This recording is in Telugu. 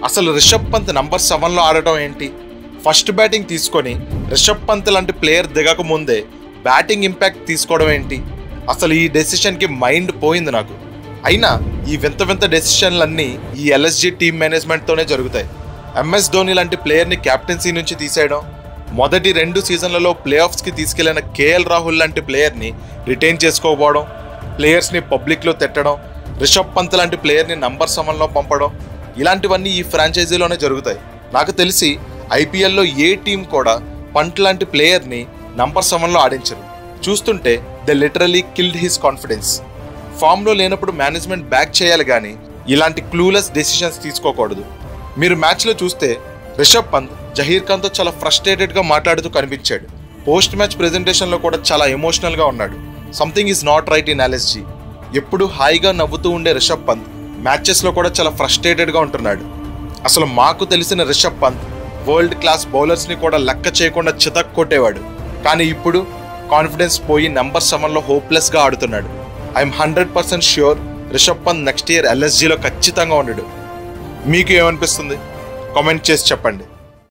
అసలు రిషబ్ పంత్ నంబర్ 7లో ఆడటం ఏంటి? ఫస్ట్ బ్యాటింగ్ తీసుకొని రిషబ్ పంత్ లాంటి ప్లేయర్ దిగక ముందే బ్యాటింగ్ ఇంపాక్ట్ తీసుకోవడం ఏంటి? అసలు ఈ డెసిషన్కి మైండ్ పోయింది నాకు. అయినా ఈ వింత వింత డెసిషన్లన్నీ ఈ ఎల్ఎస్జీ టీమ్ మేనేజ్మెంట్తోనే జరుగుతాయి. ఎంఎస్ ధోని లాంటి ప్లేయర్ని క్యాప్టెన్సీ నుంచి తీసేయడం, మొదటి 2 సీజన్లలో ప్లే ఆఫ్స్కి తీసుకెళ్లిన కేఎల్ రాహుల్ లాంటి ప్లేయర్ని రిటైన్ చేసుకోకపోవడం, ప్లేయర్స్ని పబ్లిక్లో తిట్టడం, రిషబ్ పంత్ లాంటి ప్లేయర్ని నంబర్ 7లో పంపడం, ఇలాంటివన్నీ ఈ ఫ్రాంచైజీలోనే జరుగుతాయి. నాకు తెలిసి ఐపీఎల్లో ఏ టీం కూడా పంట్ లాంటి ప్లేయర్ని నంబర్ 7లో ఆడించరు. చూస్తుంటే they literally killed his confidence. ఫామ్లో లేనప్పుడు మేనేజ్మెంట్ బ్యాక్ చేయాలి కానీ ఇలాంటి క్లూలెస్ డెసిషన్స్ తీసుకోకూడదు. మీరు మ్యాచ్లో చూస్తే రిషబ్ పంత్ జహీర్ ఖాన్తో చాలా ఫ్రస్ట్రేటెడ్గా మాట్లాడుతూ కనిపించాడు. పోస్ట్ మ్యాచ్ ప్రెజెంటేషన్లో కూడా చాలా ఎమోషనల్గా ఉన్నాడు. Something is not right in LSG. ఎప్పుడు హాయిగా నవ్వుతూ ఉండే రిషబ్ పంత్ మ్యాచెస్లో కూడా చాలా ఫ్రస్ట్రేటెడ్గా ఉంటున్నాడు. అసలు మాకు తెలిసిన రిషబ్ పంత్ వరల్డ్ క్లాస్ బౌలర్స్ని కూడా లెక్క చేయకుండా చితక్ కొట్టేవాడు. కానీ ఇప్పుడు కాన్ఫిడెన్స్ పోయి నంబర్ 7లో హోప్లెస్గా ఆడుతున్నాడు. I'm 100% sure Rishabh Pant next year ఎల్ఎస్జీలో ఖచ్చితంగా ఉండడు. మీకు ఏమనిపిస్తుంది? కామెంట్ చేసి చెప్పండి.